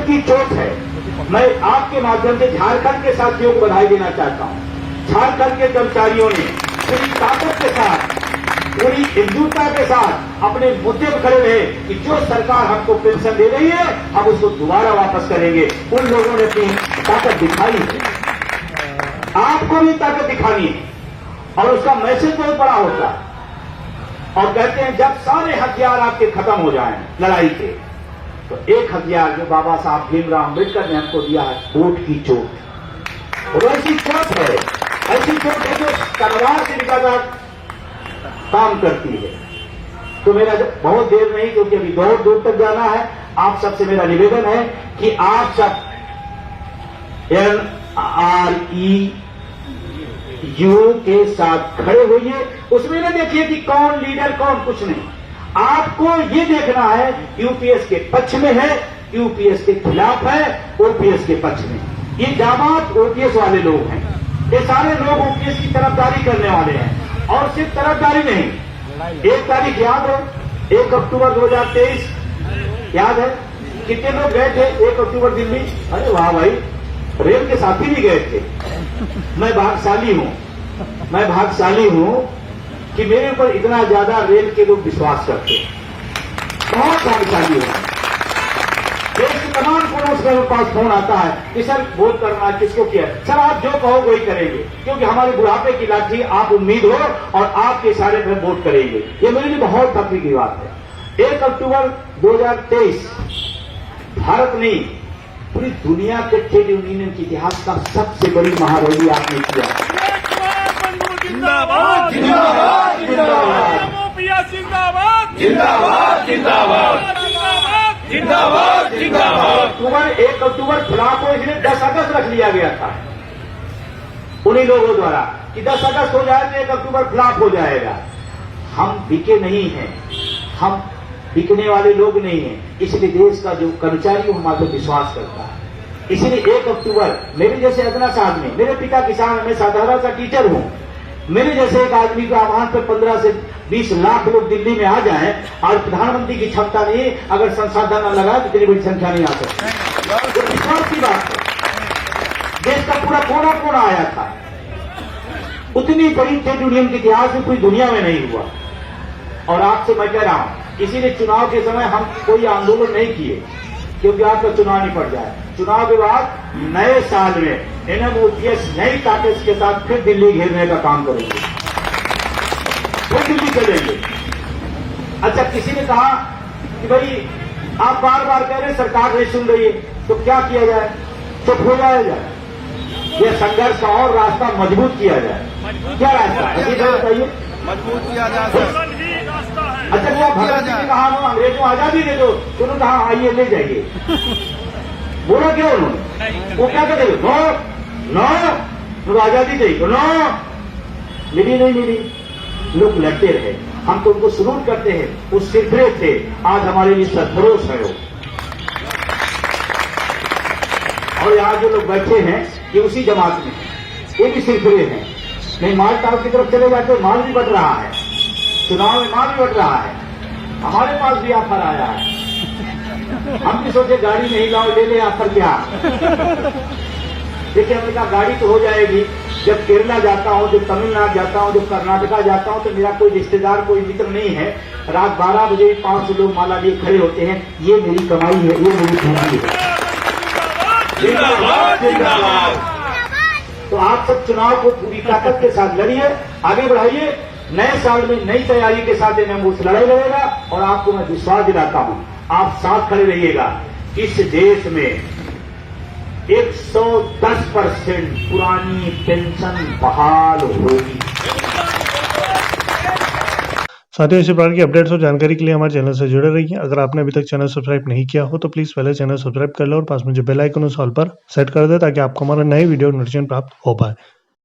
Vote की चोट है। मैं आपके माध्यम से झारखंड के साथियों को बधाई देना चाहता हूं। झारखंड के कर्मचारियों ने पूरी ताकत के साथ, पूरी एकजुटता के साथ अपने मुद्दे पर खड़े रहे कि जो सरकार हमको पेंशन दे रही है हम उसको दोबारा वापस करेंगे। उन लोगों ने अपनी ताकत दिखाई है, आपको भी ताकत दिखानी है और उसका मैसेज बहुत बड़ा होता है। और कहते हैं जब सारे हथियार आपके खत्म हो जाएं लड़ाई के, तो एक हथियार जो बाबा साहब भीमराव अम्बेडकर ने हमको दिया है, वोट की चोट। और ऐसी चोट है, ऐसी चोट है जो तलवार से भी ज्यादा काम करती है। तो मेरा बहुत देर नहीं, क्योंकि अभी बहुत दूर तक जाना है। आप सबसे मेरा निवेदन है कि आप सब NREU के साथ खड़े होइए। उसमें न देखिए कि कौन लीडर कौन, कुछ नहीं। आपको ये देखना है यूपीएस के पक्ष में है, यूपीएस के खिलाफ है, ओपीएस के पक्ष में। ये जामात ओपीएस वाले लोग हैं, ये सारे लोग ओपीएस की तरफदारी करने वाले हैं। और सिर्फ तरफदारी नहीं, 1 तारीख याद है, 1 अक्टूबर 2023 याद है, कितने लोग गए थे 1 अक्टूबर दिल्ली? अरे वाह भाई, रेल के साथी भी गए थे। मैं भाग्यशाली हूं कि मेरे ऊपर इतना ज्यादा रेल के लोग विश्वास करते हैं। बहुत भाग्यशाली हूं। देश के तमाम कोनों से मेरे पास फोन आता है कि सर वोट करना किसको किया। सर आप जो कहो वही करेंगे, क्योंकि हमारे बुढ़ापे की लाठी आप उम्मीद हो और आपके इशारे पर वोट करेंगे। ये मेरे लिए बहुत फख्र की बात है। 1 अक्टूबर 2023 भारत ने पूरी दुनिया के ट्रेड यूनियन के इतिहास का सबसे बड़ी महारैली आपने किया। जिंदाबाद जिंदाबाद जिंदाबाद जिंदाबाद जिंदाबाद जिंदाबाद जिंदाबाद जिंदाबाद। 1 अक्टूबर खिलाफ को इसलिए 10 अगस्त रख लिया गया था उन्हीं लोगों द्वारा कि 10 अगस्त हो जाए तो 1 अक्टूबर खिलाफ हो जाएगा। हम बिके नहीं हैं, हम बिकने वाले लोग नहीं हैं। इसलिए देश का जो कर्मचारी हमारे विश्वास करता है। इसलिए 1 अक्टूबर मेरे जैसे अदना आदमी, मेरे पिता किसान, मैं साधारण सा टीचर हूं, मेरे जैसे एक आदमी का आह्वान पर 15 से 20 लाख लोग दिल्ली में आ जाएं और प्रधानमंत्री की क्षमता नहीं, अगर संसाधन न लगा तो इतनी बड़ी संख्या नहीं आ सकती। तो विश्वास की बात है। देश का पूरा कोना कोना आया था। उतनी बड़ी ट्रेड यूनियन के इतिहास में पूरी दुनिया में नहीं हुआ। और आपसे मैं कह रहा हूं, इसीलिए चुनाव के समय हम कोई आंदोलन नहीं किए, क्योंकि आपका चुनाव निपट जाए। चुनाव के बाद नए साल में एनएमओपीएस नई ताकत के साथ फिर दिल्ली घेरने का काम करेंगे, फिर दिल्ली चलेंगे। अच्छा, किसी ने कहा कि भाई आप बार बार कह रहे सरकार नहीं सुन रही है, तो क्या किया जाए? चुप हो जाया जाए, यह संघर्ष का और रास्ता मजबूत किया जाए। क्या रास्ता बताइए? मजबूत किया जा सकता है। अच्छा, क्या भगत जी ने कहा अंग्रेजों आजादी दे दो, तो उन्होंने कहा आइए ले जाइए। बोला क्यों उन्होंने? वो क्या कहते? नो आजादी चाहिए, तो नो मिली नहीं मिली। लोग लड़ते रहे, हम तो उनको सलूट करते हैं। वो सिरफरे थे, आज हमारे लिए सरफरोश है वो। और यहाँ जो लोग बैठे हैं ये उसी जमात में, ये भी सिरफरे हैं। नहीं, माल ताल की तरफ चले जाते, माल भी बढ़ रहा है, चुनाव में माल भी बढ़ रहा है। हमारे पास भी ऑफर आया है, हम भी सोचे गाड़ी नहीं लाओ, ले ले ऑफर क्या। देखिए, हमने कहा गाड़ी तो हो जाएगी। जब केरला जाता हूं, जब तमिलनाडु जाता हूं, जब कर्नाटका जाता हूं, तो मेरा कोई रिश्तेदार, कोई मित्र नहीं है। रात 12 बजे 500 लोग माला लिए खड़े होते हैं। ये मेरी कमाई है, ये मेरी पूंजी है। जिंदाबाद जिंदाबाद। तो आप सब चुनाव को पूरी ताकत के साथ लड़िए, आगे बढ़ाइए। नए साल में नई तैयारी के साथ उस लड़ाई लड़ेगा। और आपको मैं विश्वास दिलाता हूं, आप साथ खड़े रहिएगा। इस देश में 110% पुरानी पेंशन बहाल होगी। साथियों, इसी प्रकार की अपडेट्स और जानकारी के लिए हमारे चैनल से जुड़े रहिए। अगर आपने अभी तक चैनल सब्सक्राइब नहीं किया हो तो प्लीज़ पहले चैनल सब्सक्राइब कर लो और पास में जो बेल आइकन उस ऑल पर सेट कर दे, ताकि आपको हमारा नए वीडियो नोटिफिकेशन प्राप्त हो पाए।